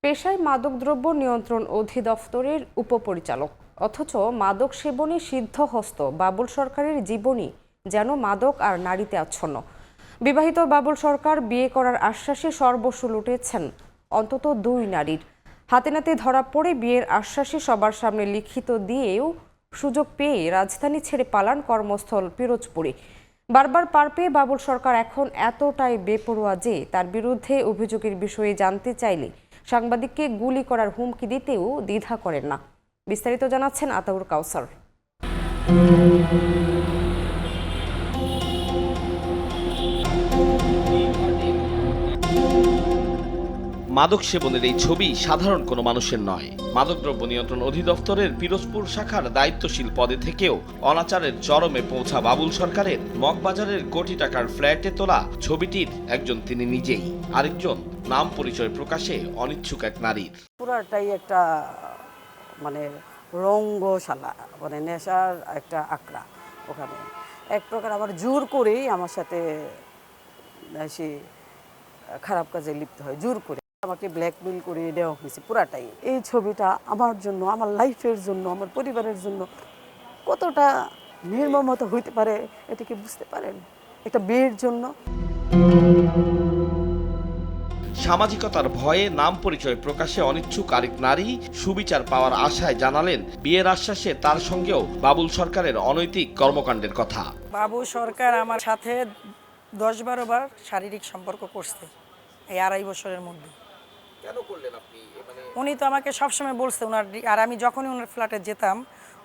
পেশায় মাদকদ্রব্য নিয়ন্ত্রণ অধিদপ্তরের উপপরিচালক, অথচ মাদক সেবনে সিদ্ধহস্ত বাবুল সরকারের জীবনী যেন মাদক আর নারীতে আচ্ছন্ন। বিবাহিত বাবুল সরকার বিয়ে করার আশ্বাসে সর্বস্ব লুটেছেন অন্তত 2 নারীর। হাতে নাতে ধরা পড়ে বিয়ের আশ্বাসে সবার সামনে লিখিত দিয়েও সুযোগ পেয়ে রাজধানী ছেড়ে পালান কর্মস্থল পিরোজপুরে। বারবার পার পেয়ে বাবুল সরকার এখন এতটাই বেপরোয়া যে তার বিরুদ্ধে অভিযোগের বিষয়ে জানতে চাইলে সাংবাদিককে গুলি করার হুমকি দিতেও দ্বিধা করেন না। বিস্তারিত জানাচ্ছেন আতাউর কাউসার। মাদক সেবনের এই ছবি সাধারণ কোনো মানুষের নয়। মাদকদ্রব্য নিয়ন্ত্রণ অধিদপ্তরের পিরোজপুর শাখার দায়িত্বশীল পদে থেকেও অনাচারের চরমে পৌঁছা বাবুল সরকারের মগবাজারের কোটি টাকার ফ্ল্যাটে তোলা ছবিটির একজন তিনি নিজেই, আরেকজন নাম পরিচয় প্রকাশে অনিচ্ছুক এক নারীর। পুরাটাই একটা রঙ্গশালা, নেশার একটা আখড়া। ওখানে এক প্রকার আমার জোর করেই আমার সাথে সে খারাপ কাজে লিপ্ত হয়, জোর করে আমাকে ব্ল্যাকমেল করে দেওয়া হয়েছে পুরাটাই। এই ছবিটা আমার জন্য, আমার লাইফের জন্য, আমার পরিবারের জন্য কতটা নির্মমতা হইতে পারে এটা কি বুঝতে পারেন? একটা বিয়ের জন্য সামাজিকতার ভয়ে নাম পরিচয় প্রকাশে অনিচ্ছুক আরেক নারী সুবিচার পাওয়ার আশায় জানালেন বিয়ের আশ্বাসে তার সঙ্গেও বাবুল সরকারের অনৈতিক কর্মকাণ্ডের কথা। বাবু সরকার আমার সাথে 10-12 বার শারীরিক সম্পর্ক করছে এই 2.5 বছরের মধ্যে। কেন করলেন আপনি? উনি তো আমাকে সবসময় বলছে ওনার, আর আমি যখনই ওনার ফ্ল্যাটে যেতাম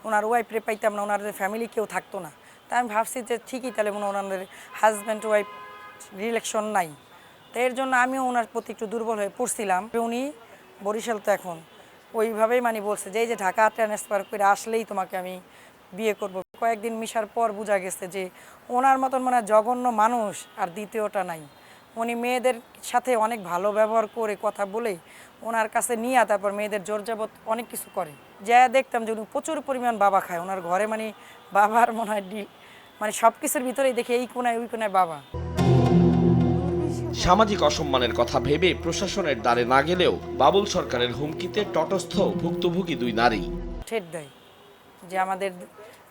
ওনার ওয়াইফরে পাইতাম না, ওনার ফ্যামিলি কেউ থাকতো না। তাই আমি ভাবছি যে ঠিকই, তাহলে ওনাদের হাজব্যান্ড ওয়াইফ রিলেশন নাই, তো এর জন্য আমিও ওনার প্রতি একটু দুর্বল হয়ে পড়ছিলাম। উনি বরিশাল তো এখন ওইভাবেই বলছে যে এই যে ঢাকা ট্রান্সফার করে আসলেই তোমাকে আমি বিয়ে করব। কয়েকদিন মিশার পর বোঝা গেছে যে ওনার মতন জঘন্য মানুষ আর দ্বিতীয়টা নাই। উনি মেয়েদের সাথে অনেক ভালো ব্যবহার করে কথা বলে ওনার কাছে নিয়ে তারপর মেয়েদের জোর জবত অনেক কিছু করে। যা দেখতাম যে উনি প্রচুর পরিমাণ বাবা খায় ওনার ঘরে, বাবার মনে হয় সব কিছুর ভিতরেই দেখি এই কোনায় ওই কোনায় বাবা। সামাজিক অসম্মানের কথা ভেবে প্রশাসনের দ্বারে না গেলেও বাবুল সরকারের হুমকিতে তটস্থ ভুক্তভোগী 2 নারী। ঠেট দেয়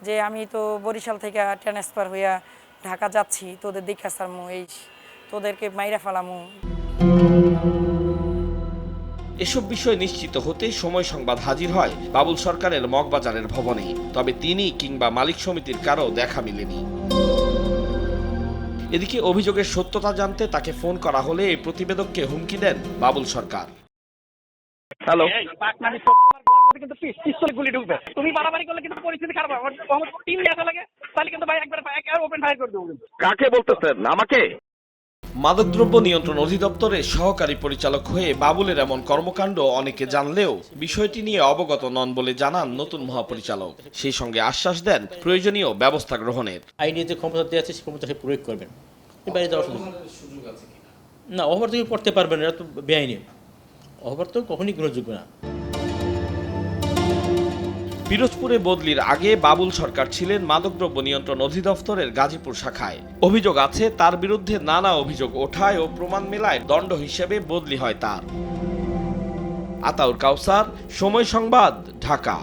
যে আমি তো বরিশাল থেকে ট্রান্সফার হইয়া ঢাকা যাচ্ছি, তোদের দেখা সারমু, এই তোদেরকে মাইরা ফেলামু। এসব বিষয় নিশ্চিত হতে সময় সংবাদ হাজির হয় বাবুল সরকারের মগবাজারের ভবনে, তবে তিনি কিংবা মালিক সমিতির কারো দেখা মেলেনি। এদিকে অভিযোগের সত্যতা জানতে তাকে ফোন করা হলে এই প্রতিবেদককে হুমকি দেন বাবুল সরকার। হ্যালো, কিন্তু পিস্তলে গুলি ঢুকবে, তুমি বাড়াবাড়ি করলে কিন্তু পরিস্থিতি খারাপ হবে। আমার টিম নিয়ে আসা লাগে, তাহলে কিন্তু ভাই একবার ওপেন ফায়ার করে দেবো। কাকে বলতেছেন? আমাকে? মাদকদ্রব্য নিয়ন্ত্রণ অধিদপ্তরের সহকারী পরিচালক হয়ে বাবুলের এমন কর্মকাণ্ড অনেকে জানলেও বিষয়টি নিয়ে অবগত নন বলে জানান নতুন মহাপরিচালক। সেই সঙ্গে আশ্বাস দেন প্রয়োজনীয় ব্যবস্থা গ্রহণের। আইনে যে ক্ষমতা দেওয়া আছে সেই ক্ষমতাকে প্রয়োগ করবেন। বাইরে যাওয়ার সুযোগ আছে না, অহবার থেকে করতে পারবেন, এটা তো বেআইনি। অহবার তো কখনই গ্রহণযোগ্য না। পিরোজপুরে বদলির আগে বাবুল সরকার ছিলেন মাদকদ্রব্য নিয়ন্ত্রণ অধিদপ্তরের গাজীপুর শাখায়। অভিযোগ আছে তার বিরুদ্ধে নানা অভিযোগ ওঠায় ও প্রমাণ মেলায় দণ্ড হিসেবে বদলি হয় তার। আতাউর কাউসার, সময় সংবাদ, ঢাকা।